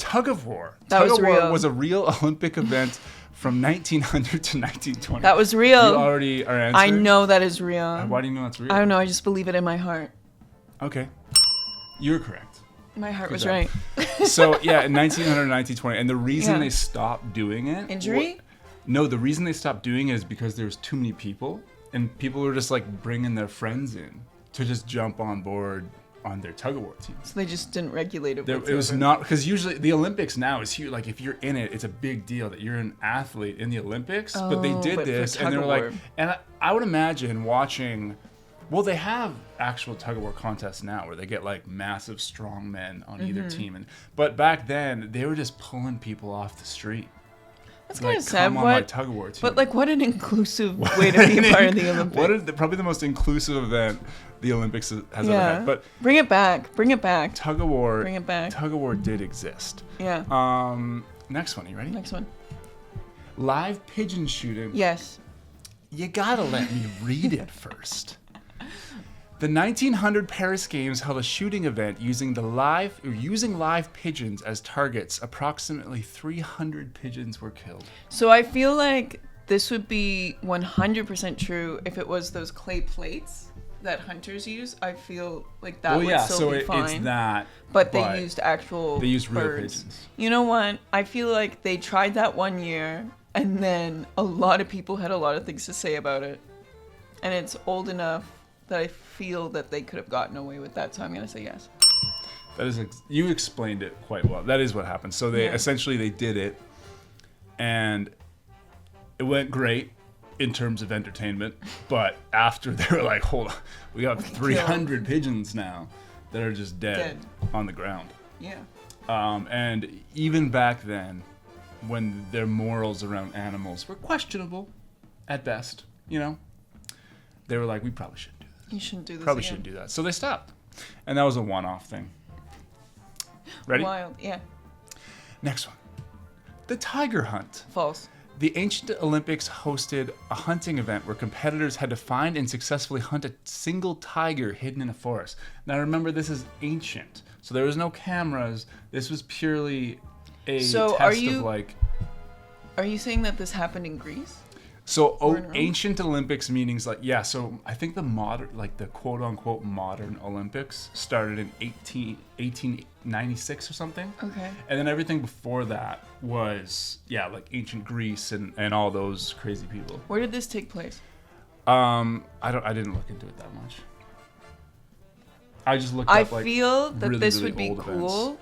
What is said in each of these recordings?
Tug of war. That Tug was of war real. was a real Olympic event from 1900 to 1920. That was real. You already are answering? I know that is real. Why do you know that's real? I don't know. I just believe it in my heart. Okay. You're correct. My heart was job. right. So, yeah, in 1900 to 1920. And the reason Yeah. they stopped doing it... Injury? No, the reason they stopped doing it is because there was too many people. And people were just, like, bringing their friends in to just jump on board on their tug-of-war teams. So they just didn't regulate it. It was not... Because usually the Olympics now is huge. Like, if you're in it, it's a big deal that you're an athlete in the Olympics. But they did but for this, and they were like... tug-of-war. And I would imagine watching... Well, they have actual tug-of-war contests now where they get, like, massive, strong men on either team. But back then, they were just pulling people off the street. That's Like, kind of sad. come on my tug-of-war team. But like, what an inclusive way to be a part of the Olympics. Probably the most inclusive event the Olympics has ever had. But bring it back. Bring it back. tug-of-war, Bring it back. Tug-of-war did exist. Yeah. Next one, you ready? Next one. Live pigeon shooting. Yes. You gotta let me read it first. The 1900 Paris Games held a shooting event using live pigeons as targets. Approximately 300 pigeons were killed. So I feel like this would be 100% true if it was those clay plates that hunters use. I feel like that would still be fine. It's that. But they used actual They used real birds. pigeons. You know what? I feel like they tried that one year, and then a lot of people had a lot of things to say about it. And it's old enough that I feel that they could have gotten away with that, so I'm going to say yes. That is, you explained it quite well. That is what happened. So they essentially they did it, and it went great in terms of entertainment. But after they were like, hold on, we got 300 pigeons now that are just dead on the ground. Yeah. And even back then, when their morals around animals were questionable, at best, you know, they were like, we probably shouldn't do this. You shouldn't do this Probably again. shouldn't do that. So they stopped. And that was a one-off thing. Ready? Wild, yeah. Next one. The tiger hunt. False. The ancient Olympics hosted a hunting event where competitors had to find and successfully hunt a single tiger hidden in a forest. Now remember, this is ancient. So there was no cameras. This was purely a test of like... Are you saying that this happened in Greece? So ancient Olympics meanings like, yeah, so I think the modern, like the quote unquote modern Olympics started in 1896 or something. Okay. And then everything before that was, yeah, like ancient Greece and all those crazy people. Where did this take place? I didn't look into it that much. I just looked up like I feel that really, this really would be old cool, events.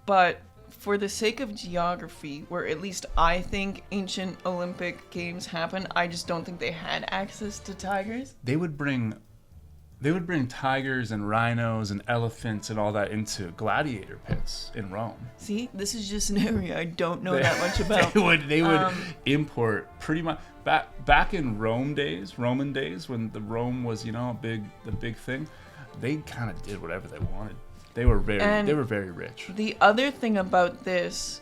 but for the sake of geography, where at least I think ancient Olympic games happened, I just don't think they had access to tigers. They would bring tigers and rhinos and elephants and all that into gladiator pits in Rome. See, this is just an area I don't know that much about. They would import pretty much back in Roman days when the Rome was, you know, the big thing. They kind of did whatever they wanted. They were very rich. The other thing about this,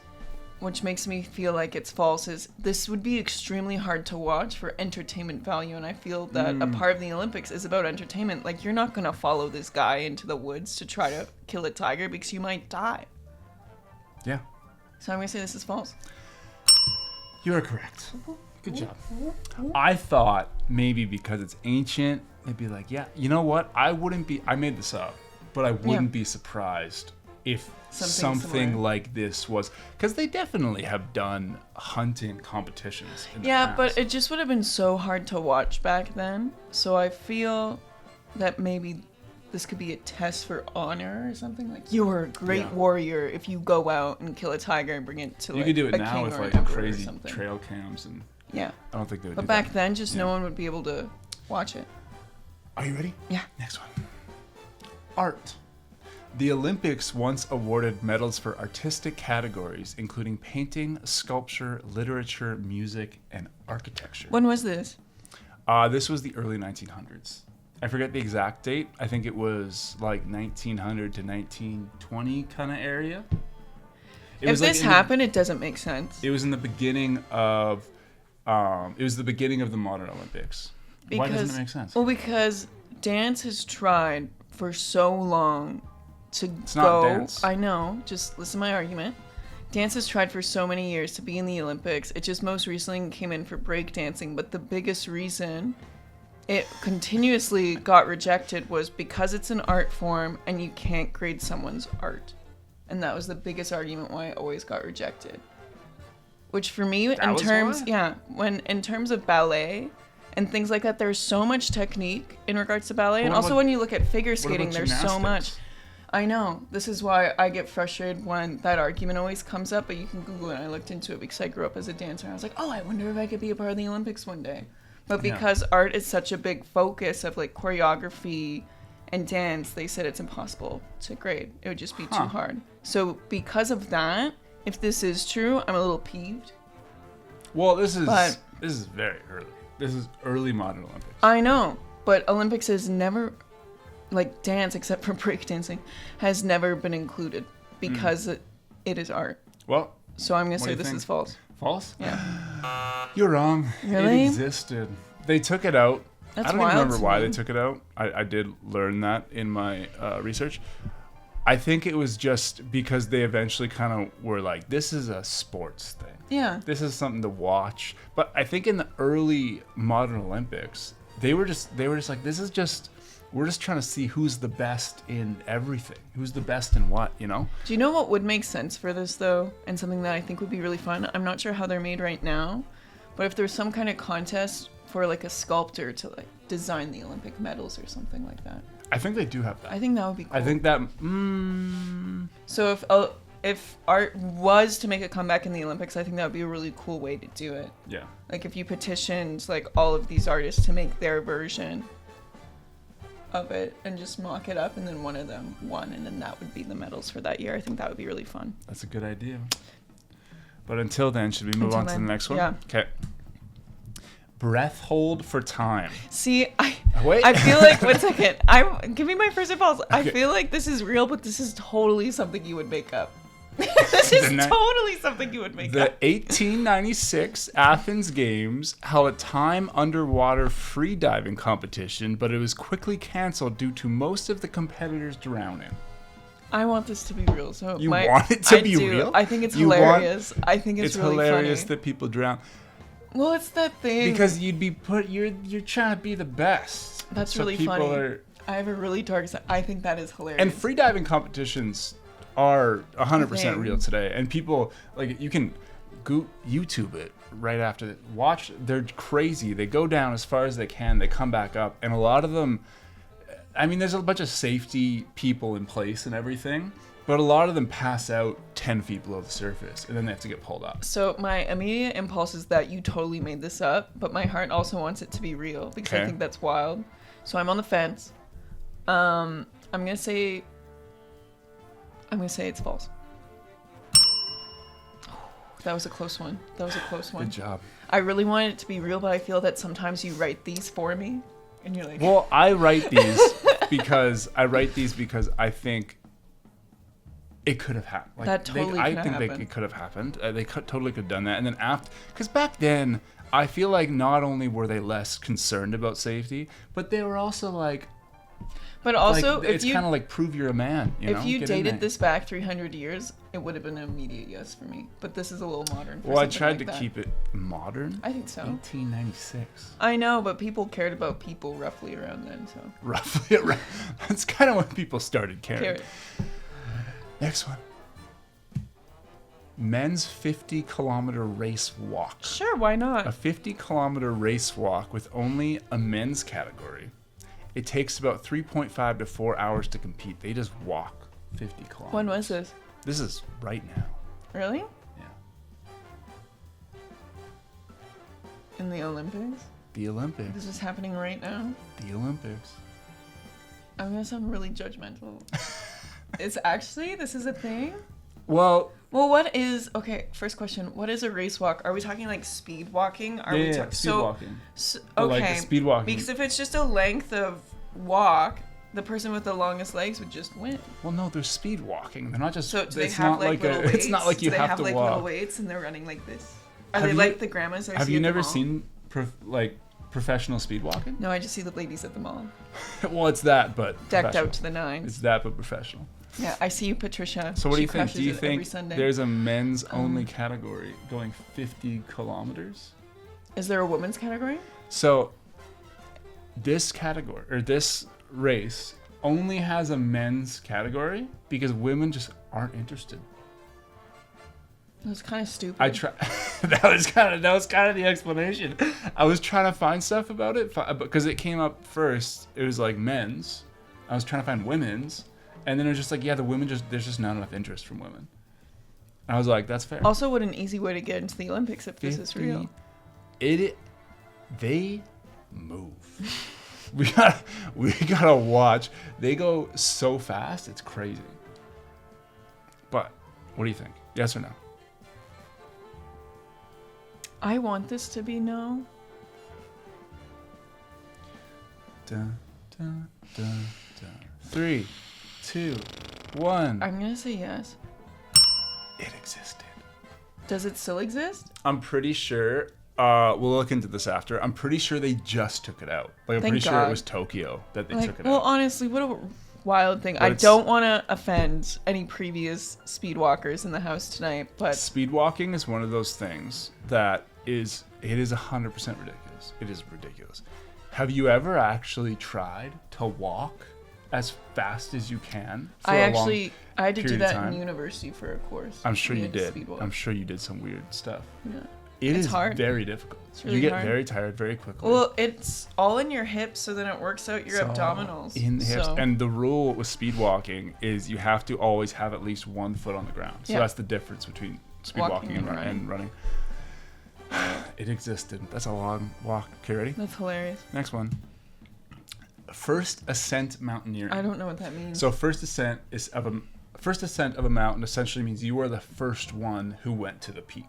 which makes me feel like it's false, is this would be extremely hard to watch for entertainment value, and I feel that a part of the Olympics is about entertainment. Like, you're not gonna follow this guy into the woods to try to kill a tiger because you might die. Yeah. So I'm gonna say this is false. You are correct. Good job. I thought maybe because it's ancient, it'd be like, yeah, you know what? I made this up, but I wouldn't be surprised if something like this was, because they definitely have done hunting competitions in the past. But it just would have been so hard to watch back then. So I feel that maybe this could be a test for honor or something. Like, you're a great warrior if you go out and kill a tiger and bring it to you could do it a now king with or like an emperor or crazy something. trail cams and Yeah. I don't think they would But do back that. then, just no one would be able to watch it. Are you ready? Yeah. Next one. Art. The Olympics once awarded medals for artistic categories, including painting, sculpture, literature, music, and architecture. When was this? This was the early 1900s. I forget the exact date. I think it was like 1900 to 1920 kind of area. If this happened, it doesn't make sense. It was in the beginning of the modern Olympics. Why doesn't it make sense? Well, because dance has tried for so long to It's go. not dance. I know. Just listen to my argument. Dance has tried for so many years to be in the Olympics. It just most recently came in for breakdancing, but the biggest reason it continuously got rejected was because it's an art form and you can't grade someone's art. And that was the biggest argument why it always got rejected. Which for me, in terms of ballet and things like that, there's so much technique in regards to ballet. And also when you look at figure skating, there's so much. I know. This is why I get frustrated when that argument always comes up, but you can Google it. I looked into it because I grew up as a dancer. I was like, oh, I wonder if I could be a part of the Olympics one day. But because art is such a big focus of like choreography and dance, they said it's impossible to grade. It would just be too hard. So because of that, if this is true, I'm a little peeved. Well, this is very early. This is early modern Olympics. I know, but Olympics has never, like dance, except for breakdancing, has never been included because it is art. Well, so I'm going to say this is false. False? Yeah. You're wrong. Really? It existed. They took it out. That's I don't wild even remember why me. they took it out. I did learn that in my research. I think it was just because they eventually kind of were like, this is a sports thing. Yeah. This is something to watch. But I think in the early modern Olympics, they were just like, we're just trying to see who's the best in everything. Who's the best in what, you know? Do you know what would make sense for this, though? And something that I think would be really fun? I'm not sure how they're made right now, but if there's some kind of contest for, like, a sculptor to, like, design the Olympic medals or something like that. I think they do have that. I think that would be cool. I think that... So if art was to make a comeback in the Olympics, I think that would be a really cool way to do it. Yeah. Like, if you petitioned, like, all of these artists to make their version of it and just mock it up, and then one of them won, and then that would be the medals for that year. I think that would be really fun. That's a good idea. But until then, should we move on to the next one? Yeah. Okay. Breath hold for time. See, I Wait. feel like, 1 second, give me my first impulse. Okay. I feel like this is real, but this is totally something you would make up. This is totally something you would make up. The 1896 Athens Games held a time underwater freediving competition, but it was quickly canceled due to most of the competitors drowning. I want this to be real. So You want it to be real? I think it's hilarious. I think it's really hilarious funny. that people drown. Well, it's that thing. Because you're trying to be the best. That's so really people funny. I have a really dark side. I think that is hilarious. And freediving competitions are 100% real today. And people, like, you can YouTube it right after that. Watch, they're crazy. They go down as far as they can. They come back up. And a lot of them, I mean, there's a bunch of safety people in place and everything. But a lot of them pass out 10 feet below the surface, and then they have to get pulled up. So my immediate impulse is that you totally made this up, but my heart also wants it to be real because I think that's wild. So I'm on the fence. I'm gonna say it's false. That was a close one. Good job. I really wanted it to be real, but I feel that sometimes you write these for me, and you're like. Well, I write these because I think it could have happened. Like, that totally I think it could have happened. They totally could have done that. And then because back then, I feel like not only were they less concerned about safety, but they were also like. But also, like, it's kind of like prove you're a man. If you dated this back 300 years, it would have been an immediate yes for me. But this is a little modern. Well, I tried to keep it modern. I think so. 1896. I know, but people cared about people roughly around then, so. Roughly around. That's kind of when people started caring. Next one. Men's 50-kilometer race walk. Sure, why not? A 50-kilometer race walk with only a men's category. It takes about 3.5 to 4 hours to compete. They just walk 50 kilometers. When was this? This is right now. Really? Yeah. In the Olympics? The Olympics. This is happening right now? The Olympics. I'm going to sound really judgmental. This is a thing? Well, what is, okay, first question. What is a race walk? Are we talking like speed walking? Speed walking. Okay. Like speed walking. Because if it's just a length of walk, the person with the longest legs would just win. Well, no, they're speed walking. They're not just. So do they have like little weights? It's not like you have to walk. They have like little weights and they're running like this. Are they like the grandmas? Have you never seen professional speed walking? No, I just see the ladies at the mall. Well, it's that, but decked out to the nines. It's that, but professional. Yeah, I see you, Patricia. So what do She you think? crushes Do you it every think Sunday. there's a men's only category going 50 kilometers? Is there a women's category? So this category or this race only has a men's category because women just aren't interested. That's kind of stupid. I try. that was kind of the explanation. I was trying to find stuff about it because it came up first. It was like men's. I was trying to find women's, and then it was just like, yeah, the women there's just not enough interest from women. I was like, that's fair. Also, what an easy way to get into the Olympics if this is real. They move. we gotta watch. They go so fast, it's crazy. But what do you think? Yes or no? I want this to be no. Dun, dun, dun, dun. 3, 2, 1. I'm gonna say yes. It existed. Does it still exist? I'm pretty sure. We'll look into this after. I'm pretty sure they just took it out. Like I'm Thank pretty sure God. it was Tokyo that they took it well, out. honestly, what a wild thing. But I it's- don't want to offend any previous speedwalkers in the house tonight, but Speed walking is one of those things that is 100% ridiculous. It is ridiculous. Have you ever actually tried to walk as fast as you can? For I a long had to do period of that time? in university for a course. I'm sure We you had to did. speed walk. I'm sure you did some weird stuff. Yeah. It It's is hard. very difficult. It's really you get hard. very tired very quickly. Well, it's all in your hips, so then it works out your It's all abdominals. in the hips. So, And the rule with speed walking is you have to always have at least one foot on the ground. So Yeah. that's the difference between speed walking and running. It existed. That's a long walk. Okay, ready? that's hilarious. Next one. First ascent mountaineering. I don't know what that means. So first ascent of a mountain essentially means you are the first one who went to the peak.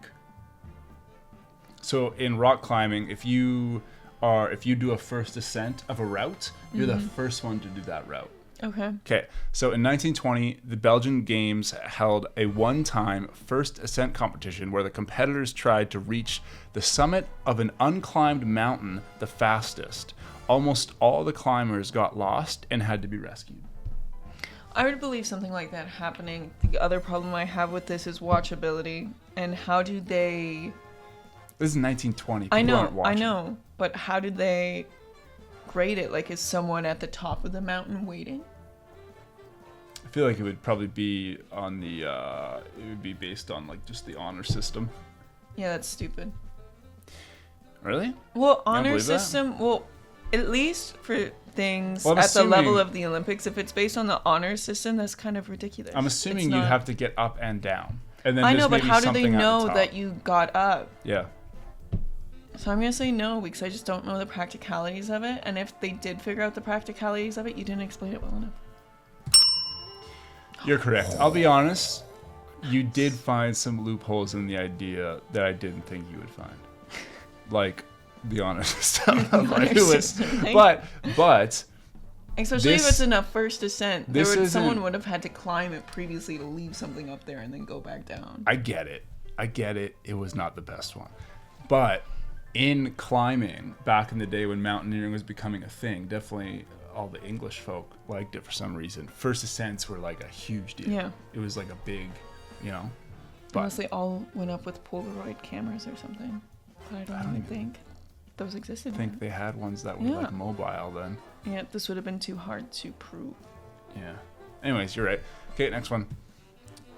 So in rock climbing, if you do a first ascent of a route, you're the first one to do that route. Okay. Okay, so in 1920, the Belgian Games held a one-time first ascent competition where the competitors tried to reach the summit of an unclimbed mountain the fastest. Almost all the climbers got lost and had to be rescued. I would believe something like that happening. The other problem I have with this is watchability. And how do they... This is 1920. People aren't I watching. know. But how did they grade it? Like, is someone at the top of the mountain waiting? I feel like it would probably be on the. It would be based on like just the honor system. Yeah, that's stupid. Really? Well, honor believe that? system... Well, at least for things Well, I'm at the level assuming- of the Olympics, if it's based on the honor system, that's kind of ridiculous. I'm assuming It's you not- have to get up and down, and then I there's know, but maybe how do they something at the know top. that you got up? Yeah. So I'm gonna say no because I just don't know the practicalities of it. And if they did figure out the practicalities of it, you didn't explain it well enough. You're correct. I'll be honest. You did find some loopholes in the idea that I didn't think you would find, like the honor system. Honor system, right? But Especially if This- it's enough first ascent. Someone isn't- would have had to climb it previously to leave something up there and then go back down. I get it. It was not the best one, but in climbing back in the day when mountaineering was becoming a thing, definitely all the English folk liked it for some reason. First ascents were like a huge deal. Yeah. It was like a big, you know. But Unless they all went up with Polaroid cameras or something. But I don't even think those existed. I think yet. they had ones that were Yeah. like mobile then. Yeah, this would have been too hard to prove. Yeah. Anyways, you're right. Okay, next one.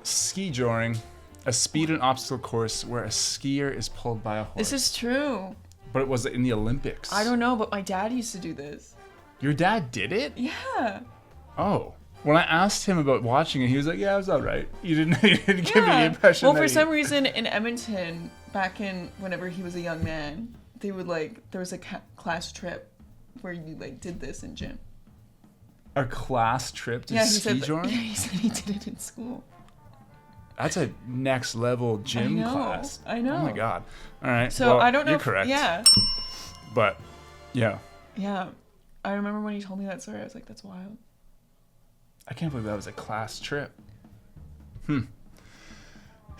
Ski joring, a speed and obstacle course where a skier is pulled by a horse. This is true. But it was in the Olympics. I don't know, but my dad used to do this. Your dad did it? Yeah. Oh. When I asked him about watching it, he was like, "Yeah, it was all right." You didn't give me the impression. Well, that for he- some reason in Edmonton, back in whenever he was a young man, they would there was a class trip where you did this in gym. a class trip to Yeah, he ski said. joring. Yeah, he said he did it in school. That's a next level gym class. I know. Oh my god. All right. So well, I don't know. You're correct. Yeah. But yeah, Yeah. I remember when he told me that story. I was like, "That's wild." I can't believe that was a class trip.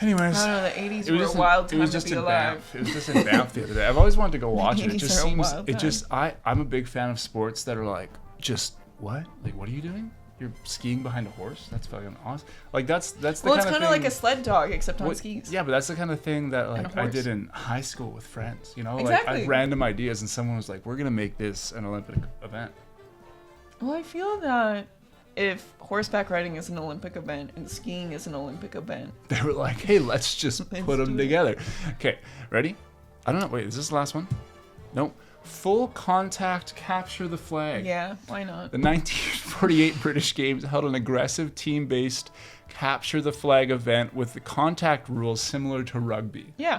Anyways. I don't know. The '80s It were was a just wild it time was to just be in alive. Banff. It was just in Banff the other day. I've always wanted to go watch it. It 80s just are a seems. wild It time. just. I'm a big fan of sports that are like just what? Like what are you doing? you're skiing behind a horse. That's fucking awesome. Like that's the Well, kind it's of kind thing. of like a sled dog, except on skis. Yeah, but that's the kind of thing that And a like I horse. did in high school with friends. You know, like I Exactly. had random ideas, and someone was like, "We're gonna make this an Olympic event." Well, I feel that if horseback riding is an Olympic event and skiing is an Olympic event, They were like, "Hey, let's just Let's put them do it. together." Okay, ready? I don't know. Wait, is this the last one? Nope. Full contact capture the flag. yeah, why not? The 1948 British Games held an aggressive team-based capture the flag event with the contact rules similar to rugby. Yeah.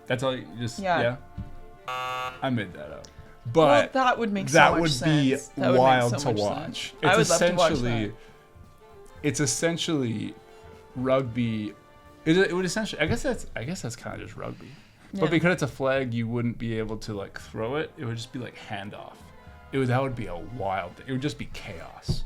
That's all you just Yeah. I made that up. Well, But that would make so that much would sense. be That would make wild so to much watch. sense. I would love to watch that. It's essentially rugby. It would essentially. I guess that's kind of just rugby. Yeah. But because it's a flag, you wouldn't be able to like throw it. It would just be like handoff. That would be a wild thing. It would just be chaos.